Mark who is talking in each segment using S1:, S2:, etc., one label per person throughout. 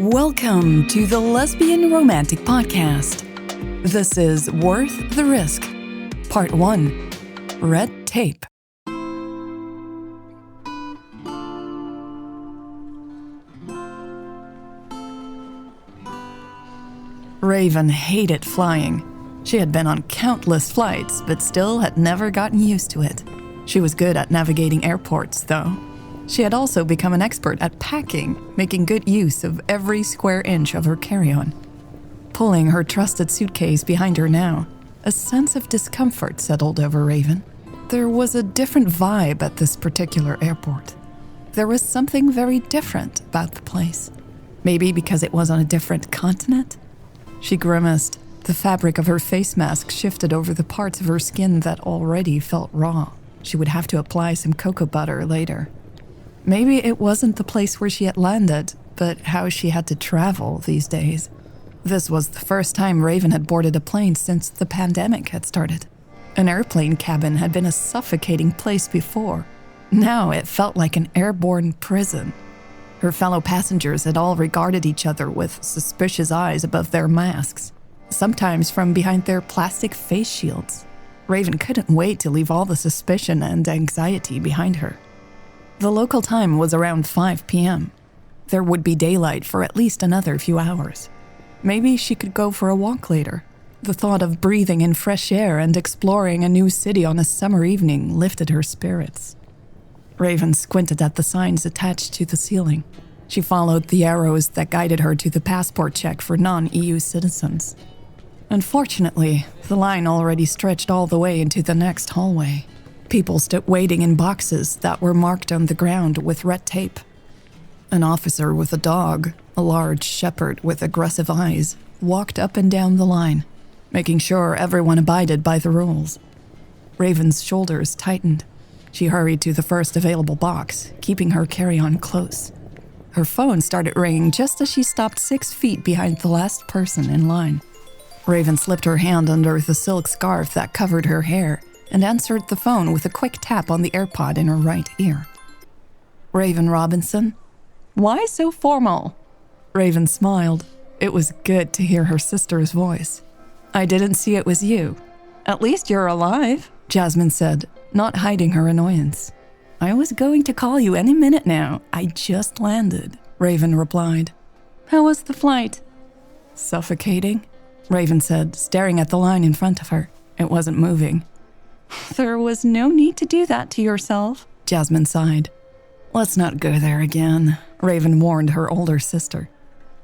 S1: Welcome to the Lesbian Romantic Podcast. This is Worth the Risk, Part 1, Red Tape. Raven hated flying. She had been on countless flights, but still had never gotten used to it. She was good at navigating airports, though. She had also become an expert at packing, making good use of every square inch of her carry-on. Pulling her trusted suitcase behind her now, a sense of discomfort settled over Raven. There was a different vibe at this particular airport. There was something very different about the place. Maybe because it was on a different continent? She grimaced. The fabric of her face mask shifted over the parts of her skin that already felt raw. She would have to apply some cocoa butter later. Maybe it wasn't the place where she had landed, but how she had to travel these days. This was the first time Raven had boarded a plane since the pandemic had started. An airplane cabin had been a suffocating place before. Now it felt like an airborne prison. Her fellow passengers had all regarded each other with suspicious eyes above their masks, sometimes from behind their plastic face shields. Raven couldn't wait to leave all the suspicion and anxiety behind her. The local time was around 5 p.m. There would be daylight for at least another few hours. Maybe she could go for a walk later. The thought of breathing in fresh air and exploring a new city on a summer evening lifted her spirits. Raven squinted at the signs attached to the ceiling. She followed the arrows that guided her to the passport check for non-EU citizens. Unfortunately, the line already stretched all the way into the next hallway. People stood waiting in boxes that were marked on the ground with red tape. An officer with a dog, a large shepherd with aggressive eyes, walked up and down the line, making sure everyone abided by the rules. Raven's shoulders tightened. She hurried to the first available box, keeping her carry-on close. Her phone started ringing just as she stopped 6 feet behind the last person in line. Raven slipped her hand under the silk scarf that covered her hair and answered the phone with a quick tap on the AirPod in her right ear. Raven Robinson? Why so formal? Raven smiled. It was good to hear her sister's voice. I didn't see it was you. At least you're alive, Jasmine said, not hiding her annoyance. I was going to call you any minute now. I just landed, Raven replied. How was the flight? Suffocating, Raven said, staring at the line in front of her. It wasn't moving. There was no need to do that to yourself, Jasmine sighed. Let's not go there again, Raven warned her older sister.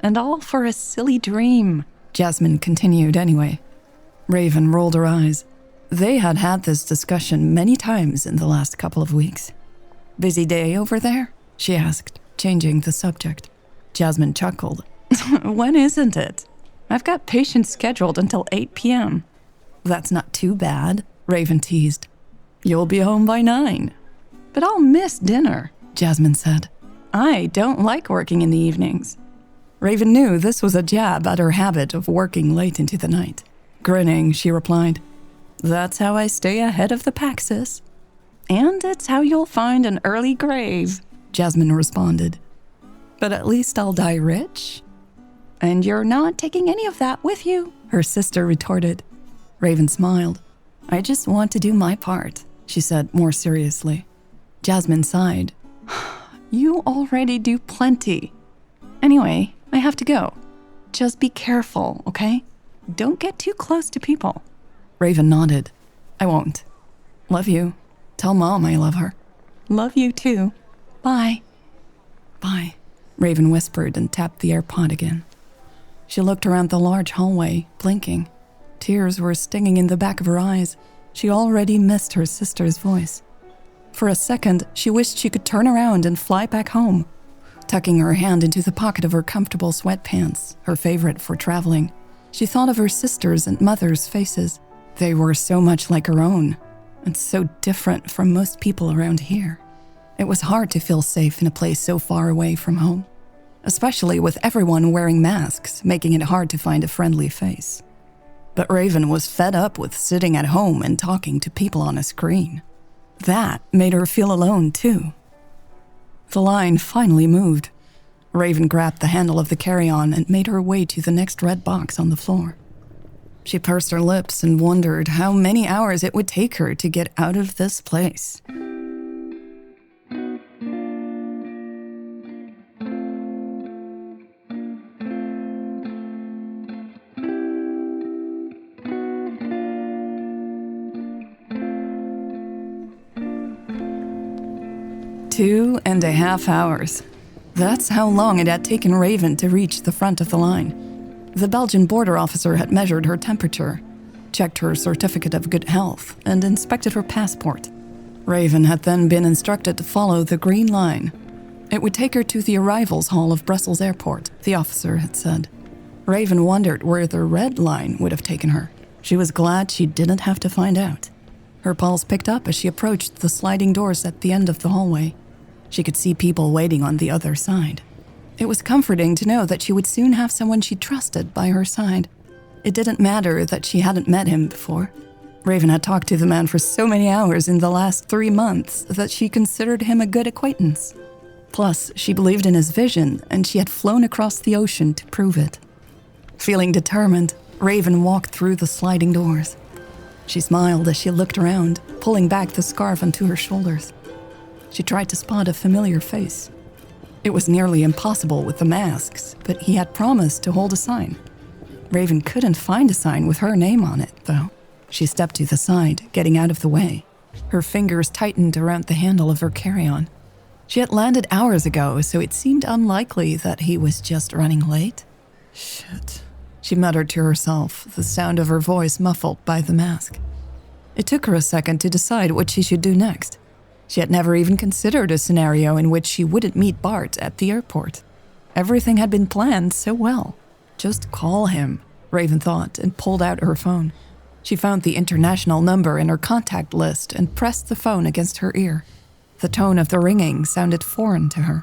S1: And all for a silly dream, Jasmine continued anyway. Raven rolled her eyes. They had had this discussion many times in the last couple of weeks. Busy day over there? She asked, changing the subject. Jasmine chuckled. When isn't it? I've got patients scheduled until 8 p.m. That's not too bad, Raven teased. You'll be home by 9. But I'll miss dinner, Jasmine said. I don't like working in the evenings. Raven knew this was a jab at her habit of working late into the night. Grinning, she replied, That's how I stay ahead of the pack, sis. And it's how you'll find an early grave, Jasmine responded. But at least I'll die rich. And you're not taking any of that with you, her sister retorted. Raven smiled. I just want to do my part, she said more seriously. Jasmine sighed. You already do plenty. Anyway, I have to go. Just be careful, okay? Don't get too close to people. Raven nodded. I won't. Love you. Tell Mom I love her. Love you too. Bye. Bye, Raven whispered and tapped the AirPod again. She looked around the large hallway, blinking. Tears were stinging in the back of her eyes. She already missed her sister's voice. For a second, she wished she could turn around and fly back home. Tucking her hand into the pocket of her comfortable sweatpants, her favorite for traveling, she thought of her sister's and mother's faces. They were so much like her own, and so different from most people around here. It was hard to feel safe in a place so far away from home, especially with everyone wearing masks, making it hard to find a friendly face. But Raven was fed up with sitting at home and talking to people on a screen. That made her feel alone, too. The line finally moved. Raven grabbed the handle of the carry-on and made her way to the next red box on the floor. She pursed her lips and wondered how many hours it would take her to get out of this place. Two and a half hours. That's how long it had taken Raven to reach the front of the line. The Belgian border officer had measured her temperature, checked her certificate of good health, and inspected her passport. Raven had then been instructed to follow the green line. It would take her to the arrivals hall of Brussels Airport, the officer had said. Raven wondered where the red line would have taken her. She was glad she didn't have to find out. Her pulse picked up as she approached the sliding doors at the end of the hallway. She could see people waiting on the other side. It was comforting to know that she would soon have someone she trusted by her side. It didn't matter that she hadn't met him before. Raven had talked to the man for so many hours in the last 3 months that she considered him a good acquaintance. Plus, she believed in his vision, and she had flown across the ocean to prove it. Feeling determined, Raven walked through the sliding doors. She smiled as she looked around, pulling back the scarf onto her shoulders. She tried to spot a familiar face. It was nearly impossible with the masks, but he had promised to hold a sign. Raven couldn't find a sign with her name on it, though. She stepped to the side, getting out of the way. Her fingers tightened around the handle of her carry-on. She had landed hours ago, so it seemed unlikely that he was just running late. Shit, she muttered to herself, the sound of her voice muffled by the mask. It took her a second to decide what she should do next. She had never even considered a scenario in which she wouldn't meet Bart at the airport. Everything had been planned so well. Just call him, Raven thought, and pulled out her phone. She found the international number in her contact list and pressed the phone against her ear. The tone of the ringing sounded foreign to her.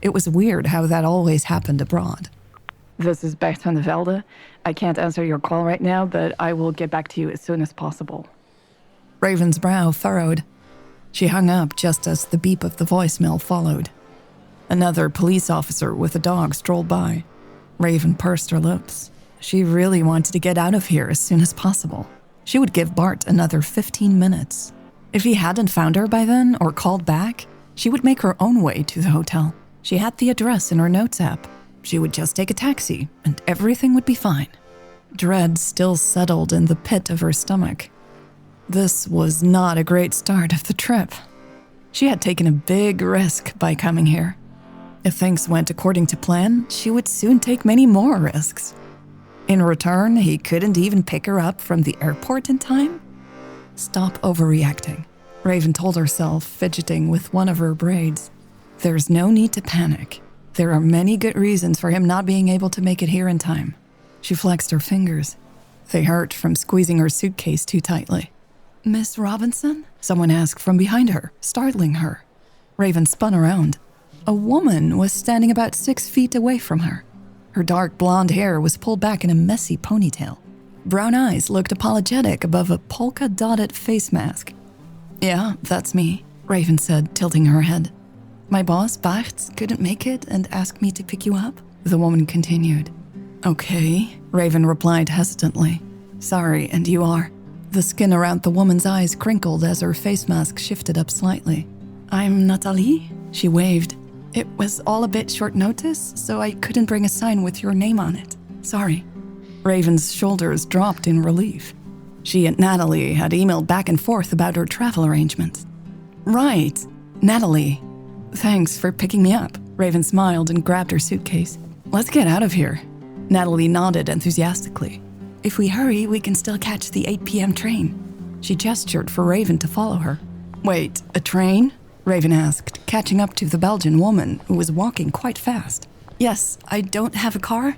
S1: It was weird how that always happened abroad.
S2: This is Bert van der Velde. I can't answer your call right now, but I will get back to you as soon as possible.
S1: Raven's brow furrowed. She hung up just as the beep of the voicemail followed. Another police officer with a dog strolled by. Raven pursed her lips. She really wanted to get out of here as soon as possible. She would give Bart another 15 minutes. If he hadn't found her by then or called back, she would make her own way to the hotel. She had the address in her notes app. She would just take a taxi and everything would be fine. Dread still settled in the pit of her stomach. This was not a great start of the trip. She had taken a big risk by coming here. If things went according to plan, she would soon take many more risks. In return, he couldn't even pick her up from the airport in time? Stop overreacting, Raven told herself, fidgeting with one of her braids. There's no need to panic. There are many good reasons for him not being able to make it here in time. She flexed her fingers. They hurt from squeezing her suitcase too tightly. Miss Robinson? Someone asked from behind her, startling her. Raven spun around. A woman was standing about 6 feet away from her. Her dark blonde hair was pulled back in a messy ponytail. Brown eyes looked apologetic above a polka-dotted face mask. Yeah, that's me, Raven said, tilting her head. My boss, Bart, couldn't make it and asked me to pick you up, the woman continued. Okay, Raven replied hesitantly. Sorry, and you are? The skin around the woman's eyes crinkled as her face mask shifted up slightly. I'm Nathalie, she waved. It was all a bit short notice, so I couldn't bring a sign with your name on it. Sorry. Raven's shoulders dropped in relief. She and Natalie had emailed back and forth about her travel arrangements. Right, Natalie. Thanks for picking me up. Raven smiled and grabbed her suitcase. Let's get out of here. Natalie nodded enthusiastically. If we hurry, we can still catch the 8 p.m. train. She gestured for Raven to follow her. Wait, a train? Raven asked, catching up to the Belgian woman who was walking quite fast. Yes, I don't have a car.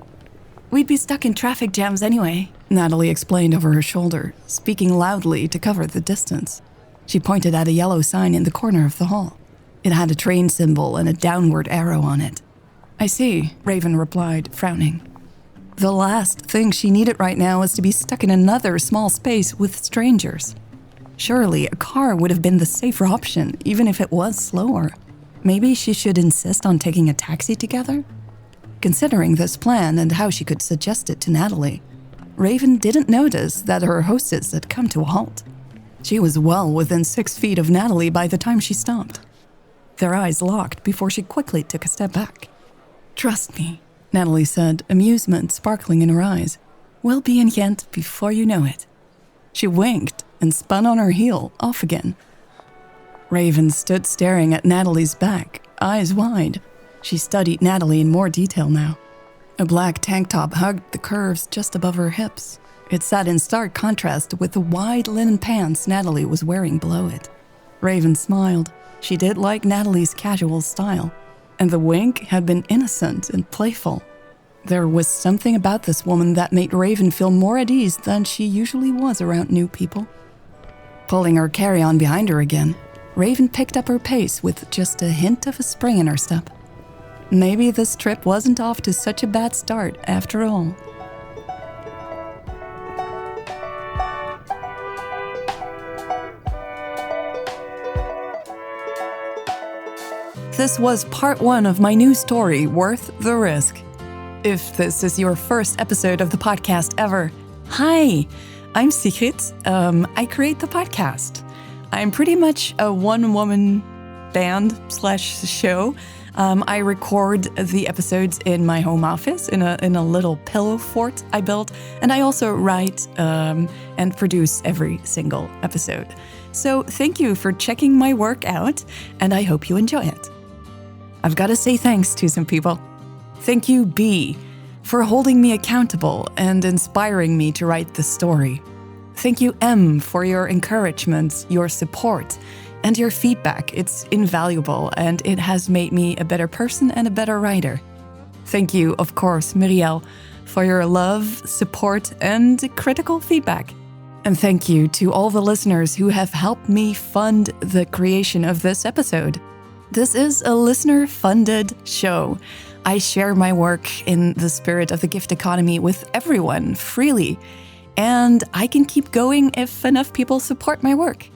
S1: We'd be stuck in traffic jams anyway, Natalie explained over her shoulder, speaking loudly to cover the distance. She pointed at a yellow sign in the corner of the hall. It had a train symbol and a downward arrow on it. I see, Raven replied, frowning. The last thing she needed right now was to be stuck in another small space with strangers. Surely a car would have been the safer option, even if it was slower. Maybe she should insist on taking a taxi together? Considering this plan and how she could suggest it to Natalie, Raven didn't notice that her hostess had come to a halt. She was well within 6 feet of Natalie by the time she stopped. Their eyes locked before she quickly took a step back. "Trust me," Natalie said, amusement sparkling in her eyes. "We'll be in Ghent before you know it." She winked and spun on her heel, off again. Raven stood staring at Natalie's back, eyes wide. She studied Natalie in more detail now. A black tank top hugged the curves just above her hips. It sat in stark contrast with the wide linen pants Natalie was wearing below it. Raven smiled. She did like Natalie's casual style, and the wink had been innocent and playful. There was something about this woman that made Raven feel more at ease than she usually was around new people. Pulling her carry-on behind her again, Raven picked up her pace with just a hint of a spring in her step. Maybe this trip wasn't off to such a bad start after all. This was part 1 of my new story, Worth the Risk. If this is your first episode of the podcast ever, hi, I'm Sigrid. I create the podcast. I'm pretty much a one-woman band/show. I record the episodes in my home office in a little pillow fort I built, and I also write and produce every single episode. So thank you for checking my work out, and I hope you enjoy it. I've got to say thanks to some people. Thank you, B, for holding me accountable and inspiring me to write this story. Thank you, M, for your encouragement, your support, and your feedback. It's invaluable, and it has made me a better person and a better writer. Thank you, of course, Muriel, for your love, support, and critical feedback. And thank you to all the listeners who have helped me fund the creation of this episode. This is a listener-funded show. I share my work in the spirit of the gift economy with everyone freely, and I can keep going if enough people support my work.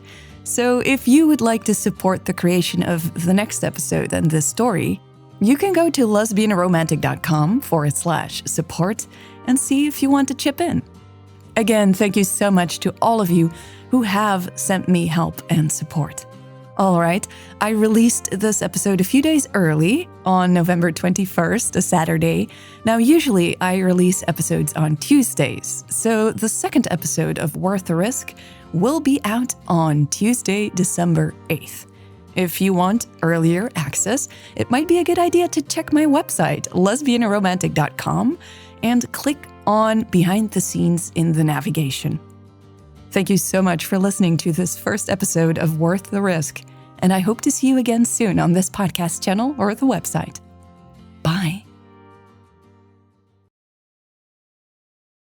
S1: So if you would like to support the creation of the next episode and this story, you can go to lesbianromantic.com/support and see if you want to chip in. Again, thank you so much to all of you who have sent me help and support. All right, I released this episode a few days early on November 21st, a Saturday. Now, usually I release episodes on Tuesdays, so the second episode of Worth the Risk will be out on Tuesday, December 8th. If you want earlier access, it might be a good idea to check my website, lesbianromantic.com, and click on Behind the Scenes in the navigation. Thank you so much for listening to this first episode of Worth the Risk, and I hope to see you again soon on this podcast channel or the website.